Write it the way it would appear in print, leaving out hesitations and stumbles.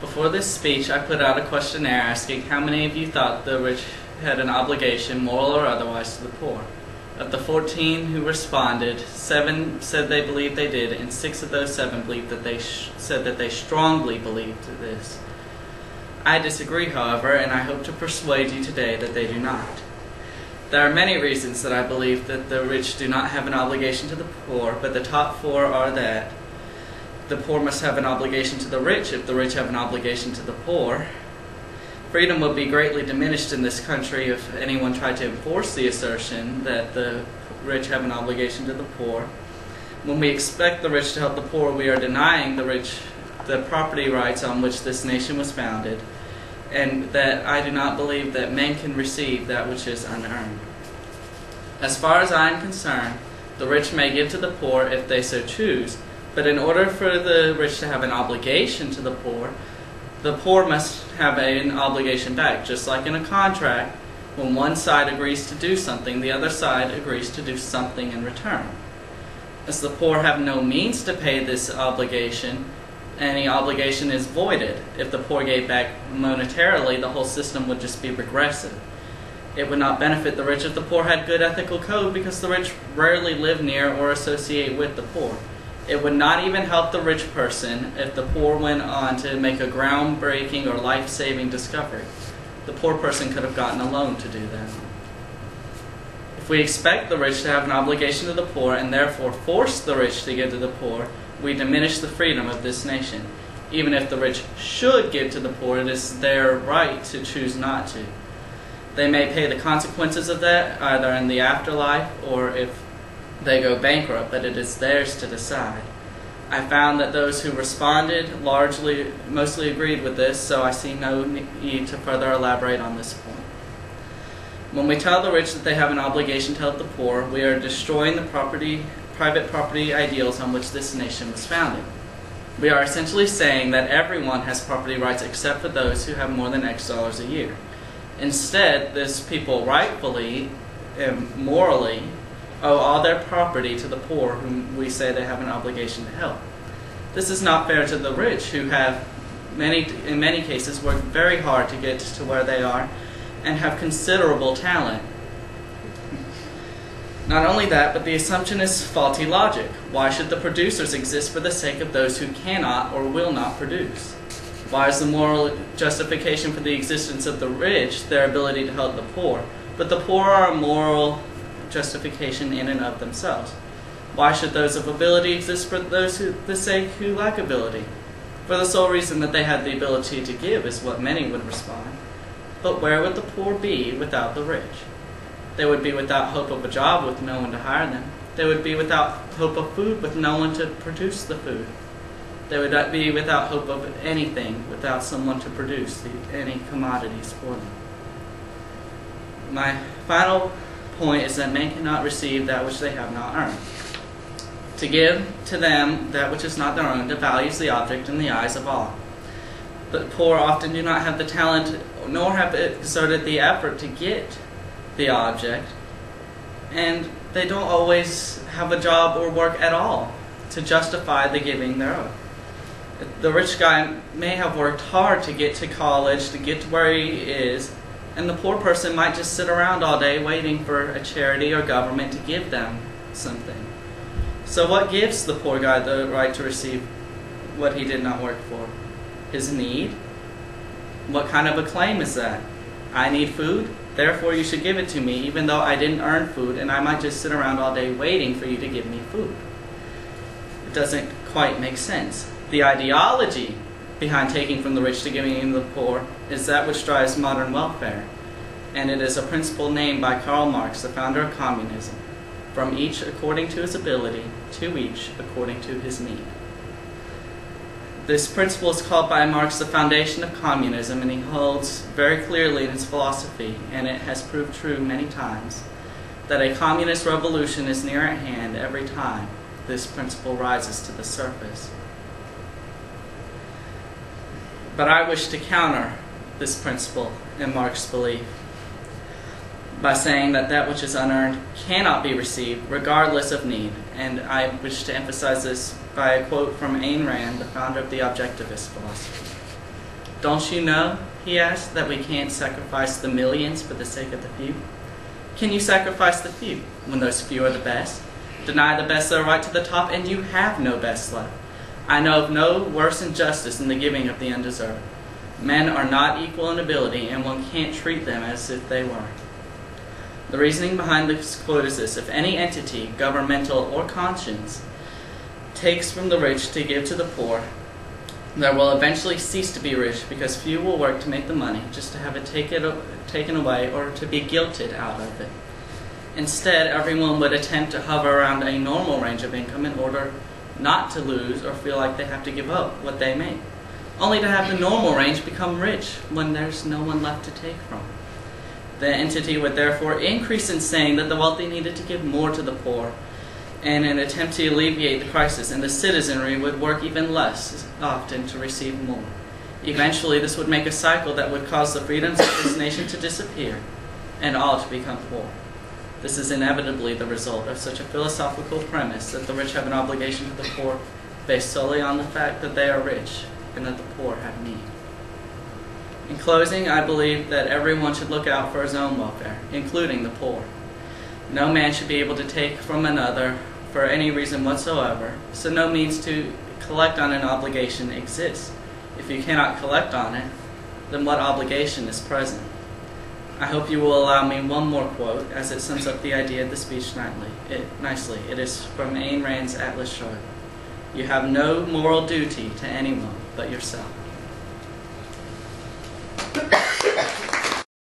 Before this speech, I put out a questionnaire asking how many of you thought the rich had an obligation, moral or otherwise, to the poor. Of the 14 who responded, 7 said they believed they did, and 6 of those 7 believed that said that they strongly believed this. I disagree, however, and I hope to persuade you today that they do not. There are many reasons that I believe that the rich do not have an obligation to the poor, but the top 4 are that the poor must have an obligation to the rich if the rich have an obligation to the poor. Freedom would be greatly diminished in this country if anyone tried to enforce the assertion that the rich have an obligation to the poor. When we expect the rich to help the poor, we are denying the rich the property rights on which this nation was founded, and that I do not believe that men can receive that which is unearned. As far as I am concerned, the rich may give to the poor if they so choose, but in order for the rich to have an obligation to the poor must have an obligation back. Just like in a contract, when one side agrees to do something, the other side agrees to do something in return. As the poor have no means to pay this obligation, any obligation is voided. If the poor gave back monetarily, the whole system would just be regressive. It would not benefit the rich if the poor had good ethical code, because the rich rarely live near or associate with the poor. It would not even help the rich person if the poor went on to make a groundbreaking or life-saving discovery. The poor person could have gotten a loan to do that. If we expect the rich to have an obligation to the poor and therefore force the rich to give to the poor, we diminish the freedom of this nation. Even if the rich should give to the poor, it is their right to choose not to. They may pay the consequences of that either in the afterlife or if they go bankrupt, but it is theirs to decide. I found that those who responded mostly agreed with this, so I see no need to further elaborate on this point. When we tell the rich that they have an obligation to help the poor, we are destroying the private property ideals on which this nation was founded. We are essentially saying that everyone has property rights except for those who have more than X dollars a year. Instead, these people rightfully and morally owe all their property to the poor, whom we say they have an obligation to help. This is not fair to the rich, who have, in many cases, worked very hard to get to where they are and have considerable talent. Not only that, but the assumption is faulty logic. Why should the producers exist for the sake of those who cannot or will not produce? Why is the moral justification for the existence of the rich their ability to help the poor, but the poor are a moral justification in and of themselves? Why should those of ability exist for those who lack ability? For the sole reason that they had the ability to give is what many would respond. But where would the poor be without the rich? They would be without hope of a job with no one to hire them. They would be without hope of food with no one to produce the food. They would be without hope of anything without someone to produce any commodities for them. My final point is that men cannot receive that which they have not earned. To give to them that which is not their own devalues the object in the eyes of all. But poor often do not have the talent nor have exerted the effort to get the object, and they don't always have a job or work at all to justify the giving thereof. The rich guy may have worked hard to get to college, to get to where he is, and the poor person might just sit around all day waiting for a charity or government to give them something. So what gives the poor guy the right to receive what he did not work for? His need? What kind of a claim is that? I need food, therefore you should give it to me, even though I didn't earn food, and I might just sit around all day waiting for you to give me food. It doesn't quite make sense. The ideology behind taking from the rich to giving to the poor is that which drives modern welfare, and it is a principle named by Karl Marx, the founder of communism: from each according to his ability, to each according to his need. This principle is called by Marx the foundation of communism, and he holds very clearly in his philosophy, and it has proved true many times, that a communist revolution is near at hand every time this principle rises to the surface. But I wish to counter this principle in Marx's belief by saying that that which is unearned cannot be received regardless of need. And I wish to emphasize this by a quote from Ayn Rand, the founder of the objectivist philosophy. Don't you know, he asked, that we can't sacrifice the millions for the sake of the few? Can you sacrifice the few when those few are the best? Deny the best their right to the top, and you have no best left. I know of no worse injustice than the giving of the undeserved. Men are not equal in ability, and one can't treat them as if they were. The reasoning behind this quote is this: if any entity, governmental or conscience, takes from the rich to give to the poor, there will eventually cease to be rich, because few will work to make the money just to have it taken away or to be guilted out of it. Instead, everyone would attempt to hover around a normal range of income in order not to lose or feel like they have to give up what they make, only to have the normal range become rich when there's no one left to take from. The entity would therefore increase in saying that the wealthy needed to give more to the poor, in an attempt to alleviate the crisis, and the citizenry would work even less often to receive more. Eventually, this would make a cycle that would cause the freedoms of this nation to disappear and all to become poor. This is inevitably the result of such a philosophical premise that the rich have an obligation to the poor based solely on the fact that they are rich and that the poor have need. In closing, I believe that everyone should look out for his own welfare, including the poor. No man should be able to take from another for any reason whatsoever, so no means to collect on an obligation exists. If you cannot collect on it, then what obligation is present? I hope you will allow me one more quote, as it sums up the idea of the speech nicely. It is from Ayn Rand's Atlas Shrugged. You have no moral duty to anyone but yourself.